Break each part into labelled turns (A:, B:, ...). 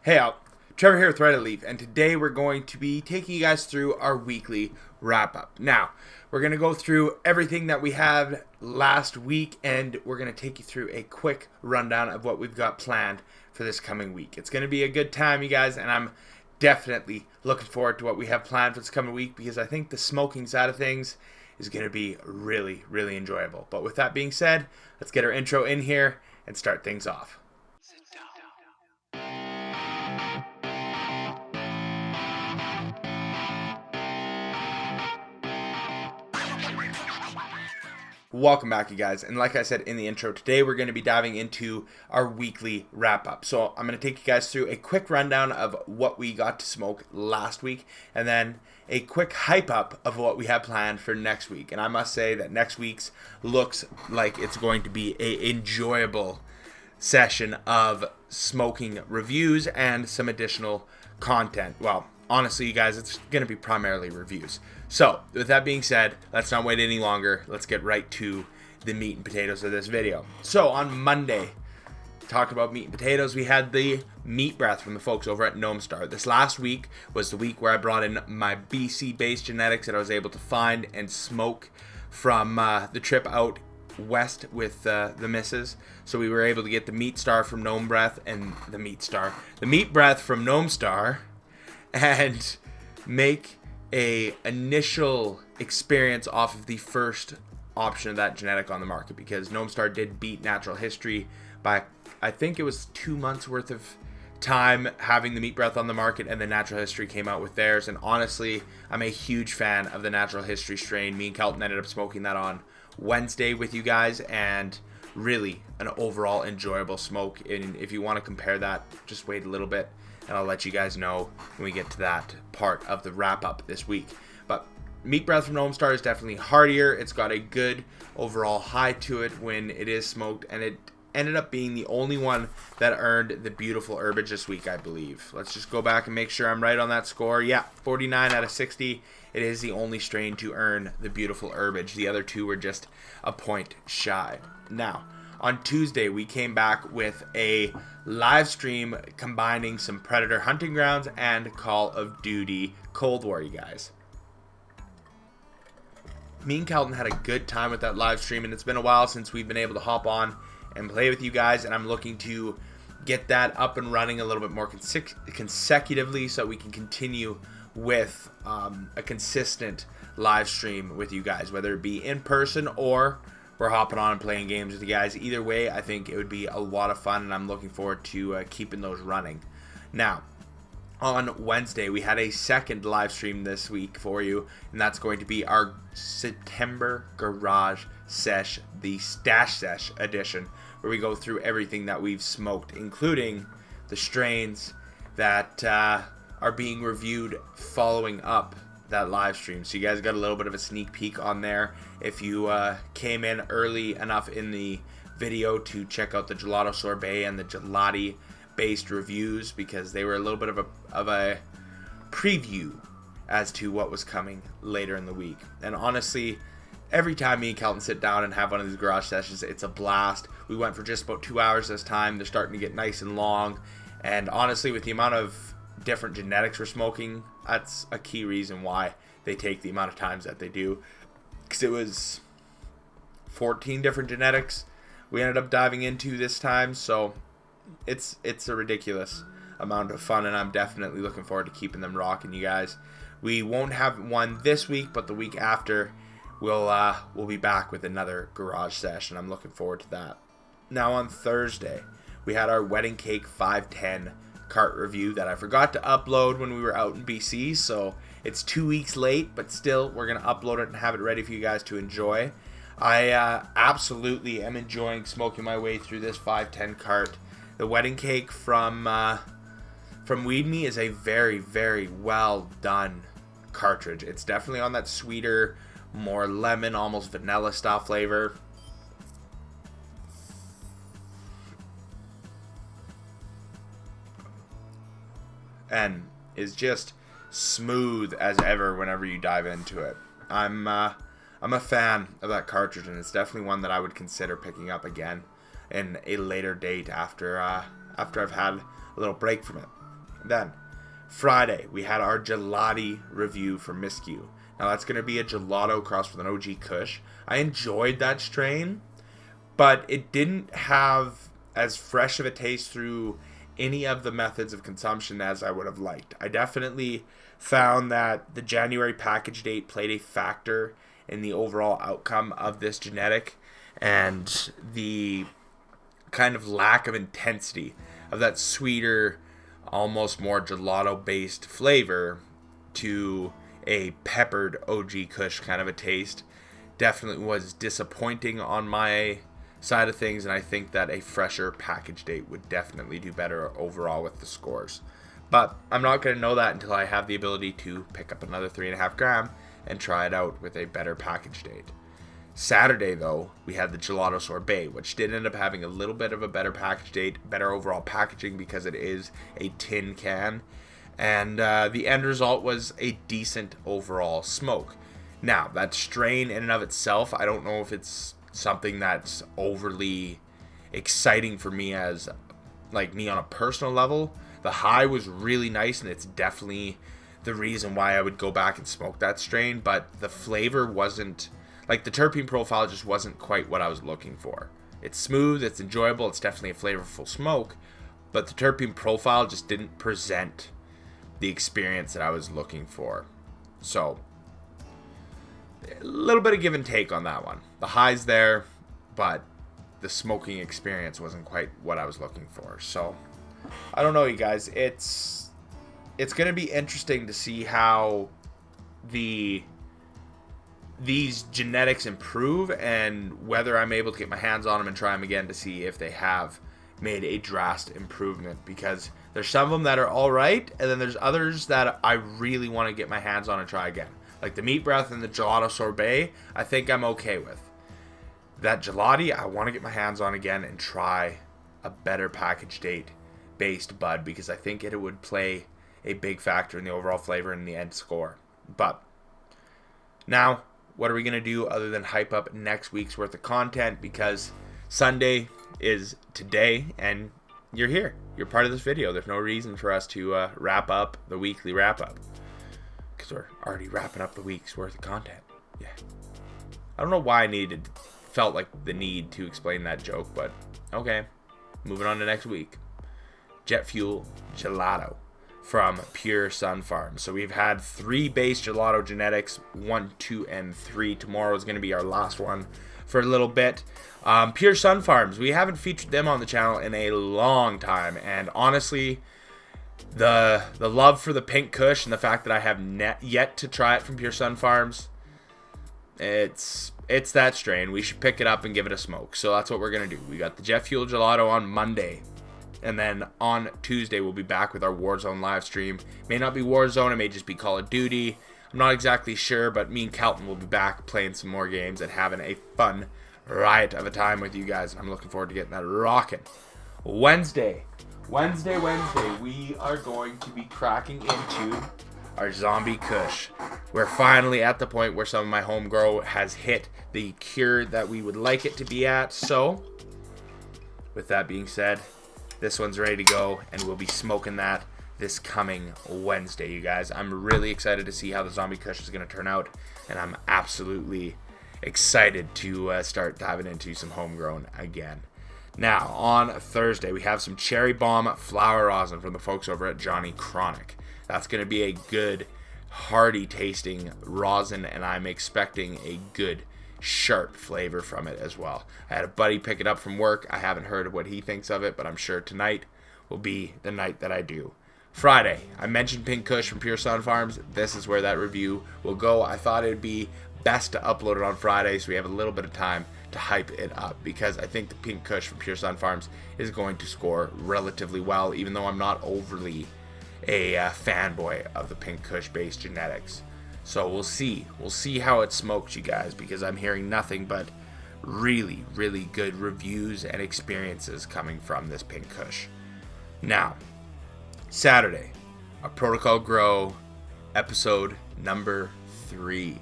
A: Hey out, Trevor here with Red Leaf, and today we're going to be taking you guys through our weekly wrap-up. Now, we're going to go through everything that we had last week, and we're going to take you through a quick rundown of what we've got planned for this coming week. It's going to be a good time, you guys, and I'm definitely looking forward to what we have planned for this coming week because I think the smoking side of things is going to be really, really enjoyable. But with that being said, let's get our intro in here and start things off. Welcome back, you guys, and like I said in the intro, today we're going to be diving into our weekly wrap-up. So I'm going to take you guys through a quick rundown of what we got to smoke last week, and then a quick hype-up of what we have planned for next week. And I must say that next week's looks like it's going to be an enjoyable session of smoking reviews and some additional content. Well, honestly, you guys, it's going to be primarily reviews. So, with that being said, let's not wait any longer. Let's get right to the meat and potatoes of this video. So, on Monday, talked about meat and potatoes, we had the meat breath from the folks over at Gnome Star. This last week was the week where I brought in my BC-based genetics that I was able to find and smoke from the trip out west with the missus. So we were able to get the meat star from Gnome Breath and the meat breath from Gnome Star, and make a initial experience off of the first option of that genetic on the market, because Gnome Star did beat Natural History by, I think it was 2 months worth of time having the meat breath on the market, and then Natural History came out with theirs. And honestly, I'm a huge fan of the Natural History strain. Me and Kelton ended up smoking that on Wednesday with you guys, and really an overall enjoyable smoke. And if you want to compare that, just wait a little bit and I'll let you guys know when we get to that part of the wrap-up this week. But meat breath from Gnome Star is definitely heartier. It's got a good overall high to it when it is smoked, and it ended up being the only one that earned the beautiful herbage this week, I believe. Let's just go back and make sure I'm right on that score. Yeah, 49 out of 60. It is the only strain to earn the beautiful herbage. The other two were just a point shy. Now, on Tuesday, we came back with a live stream combining some Predator Hunting Grounds and Call of Duty Cold War, you guys. Me and Kelton had a good time with that live stream, and it's been a while since we've been able to hop on and play with you guys, and I'm looking to get that up and running a little bit more consecutively so we can continue with a consistent live stream with you guys, whether it be in person or we're hopping on and playing games with you guys. Either way, I think it would be a lot of fun, and I'm looking forward to keeping those running. Now, on Wednesday, we had a second live stream this week for you, and that's going to be our September Garage Sesh, the Stash Sesh edition, where we go through everything that we've smoked, including the strains that are being reviewed following up that live stream. So you guys got a little bit of a sneak peek on there if you came in early enough in the video to check out the gelato sorbet and the gelati based reviews, because they were a little bit of a preview as to what was coming later in the week. And honestly, every time me and Kelton sit down and have one of these garage sessions, it's a blast. We went for just about 2 hours this time. They're starting to get nice and long, and honestly, with the amount of different genetics we're smoking, that's a key reason why they take the amount of times that they do, because it was 14 different genetics we ended up diving into this time. So it's a ridiculous amount of fun, and I'm definitely looking forward to keeping them rocking, you guys. We won't have one this week, but the week after we'll be back with another garage session. I'm looking forward to that. Now on Thursday, we had our Wedding Cake 510 cart review that I forgot to upload when we were out in BC, so it's 2 weeks late, but still, we're going to upload it and have it ready for you guys to enjoy. I absolutely am enjoying smoking my way through this 510 cart. The Wedding Cake from Weed Me is a very, very well done cartridge. It's definitely on that sweeter, more lemon, almost vanilla style flavor. And is just smooth as ever whenever you dive into it. I'm a fan of that cartridge, and it's definitely one that I would consider picking up again in a later date after I've had a little break from it. Then, Friday, we had our gelati review for Miscue. Now, that's going to be a gelato crossed with an OG Kush. I enjoyed that strain, but it didn't have as fresh of a taste through any of the methods of consumption as I would have liked. I definitely found that the January package date played a factor in the overall outcome of this genetic, and the kind of lack of intensity of that sweeter, almost more gelato-based flavor to a peppered OG Kush kind of a taste definitely was disappointing on my side of things, and I think that a fresher package date would definitely do better overall with the scores. But I'm not going to know that until I have the ability to pick up another 3.5 gram and try it out with a better package date. Saturday, though, we had the gelato sorbet, which did end up having a little bit of a better package date, better overall packaging because it is a tin can, and the end result was a decent overall smoke. Now, that strain in and of itself, I don't know if it's something that's overly exciting for me as, like, me on a personal level. The high was really nice, and it's definitely the reason why I would go back and smoke that strain, but the flavor wasn't, like, the terpene profile just wasn't quite what I was looking for. It's smooth, it's enjoyable, it's definitely a flavorful smoke, but the terpene profile just didn't present the experience that I was looking for. So, a little bit of give and take on that one. The high's there, but the smoking experience wasn't quite what I was looking for. So, I don't know, you guys. It's going to be interesting to see how these genetics improve and whether I'm able to get my hands on them and try them again to see if they have made a drastic improvement, because there's some of them that are all right, and then there's others that I really want to get my hands on and try again. Like the meat breath and the gelato sorbet, I think I'm okay with. That gelati, I want to get my hands on again and try a better package date based bud, because I think it would play a big factor in the overall flavor and the end score. But now, what are we going to do other than hype up next week's worth of content? Because Sunday is today, and you're here. You're part of this video. There's no reason for us to wrap up the weekly wrap-up, because we're already wrapping up the week's worth of content. Yeah. I don't know why I felt like the need to explain that joke, but okay. Moving on to next week. Jet Fuel Gelato from Pure Sunfarms. So we've had 3 base gelato genetics, 1, 2, and 3. Tomorrow is going to be our last one for a little bit. Pure Sunfarms, we haven't featured them on the channel in a long time, and honestly, the love for the pink kush and the fact that I have yet to try it from Pure Sunfarms, it's that strain. We should pick it up and give it a smoke. So that's what we're going to do. We got the Jet Fuel Gelato on Monday. And then on Tuesday, we'll be back with our Warzone live stream. May not be Warzone, it may just be Call of Duty. I'm not exactly sure, but me and Kelton will be back playing some more games and having a fun riot of a time with you guys. And I'm looking forward to getting that rocking. Wednesday, we are going to be cracking into our Zombie Kush. We're finally at the point where some of my home grow has hit the cure that we would like it to be at. So, with that being said, this one's ready to go, and we'll be smoking that this coming Wednesday, you guys. I'm really excited to see how the Zombie Kush is going to turn out, and I'm absolutely excited to start diving into some homegrown again. Now, on Thursday, we have some Cherry Bomb Flower Rosin from the folks over at Johnny Chronic. That's going to be a good, hearty tasting rosin, and I'm expecting a good, sharp flavor from it as well. I had a buddy pick it up from work. I haven't heard what he thinks of it, but I'm sure tonight will be the night that I do. Friday, I mentioned Pink Kush from Pure Sunfarms. This is where that review will go. I thought it would be best to upload it on Friday so we have a little bit of time to hype it up, because I think the Pink Kush from Pure Sunfarms is going to score relatively well, even though I'm not overly a fanboy of the Pink Kush based genetics. So we'll see how it smokes, you guys, because I'm hearing nothing but really, really good reviews and experiences coming from this Pink Kush. Now, Saturday, a Protocol Grow episode number 3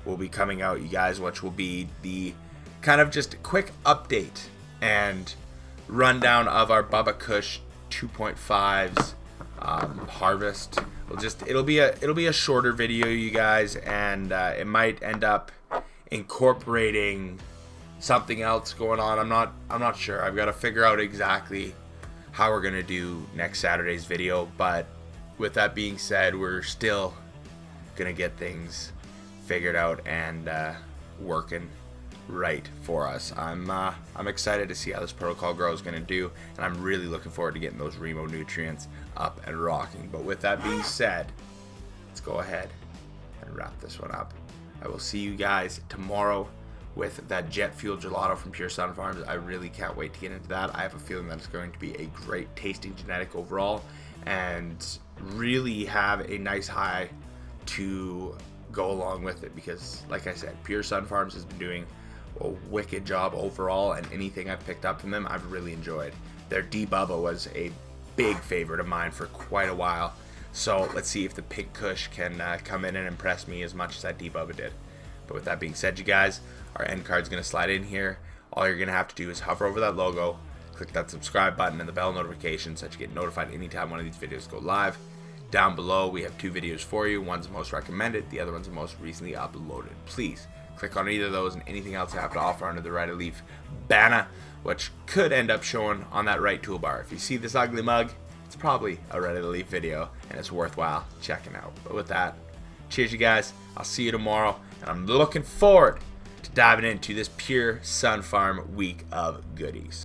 A: will be coming out, you guys, which will be the kind of just quick update and rundown of our Bubba Kush 2.5's harvest. It'll be a shorter video, you guys, and it might end up incorporating something else going on. I'm not sure. I've got to figure out exactly how we're gonna do next Saturday's video, but with that being said, we're still gonna get things figured out and working right for us. I'm excited to see how this protocol grow is gonna do, and I'm really looking forward to getting those Remo nutrients up and rocking. But with that being said, let's go ahead and wrap this one up. I will see you guys tomorrow with that Jet Fuel Gelato from Pure Sunfarms. I really can't wait to get into that. I have a feeling that it's going to be a great tasting genetic overall and really have a nice high to go along with it, because like I said, Pure Sunfarms has been doing a wicked job overall, and anything I've picked up from them I've really enjoyed. Their D-Bubba was a big favorite of mine for quite a while, so let's see if the Pink Kush can come in and impress me as much as that D-Bubba did. But with that being said, you guys, our end card's going to slide in here. All you're going to have to do is hover over that logo, click that subscribe button and the bell notification so that you get notified anytime one of these videos go live. Down below, we have two videos for you. One's the most recommended, the other one's the most recently uploaded. Please click on either of those and anything else I have to offer under the Right to Leaf banner, which could end up showing on that right toolbar. If you see this ugly mug, it's probably a Right to Leaf video, and it's worthwhile checking out. But with that, cheers, you guys. I'll see you tomorrow, and I'm looking forward to diving into this Pure Sun Farm week of goodies.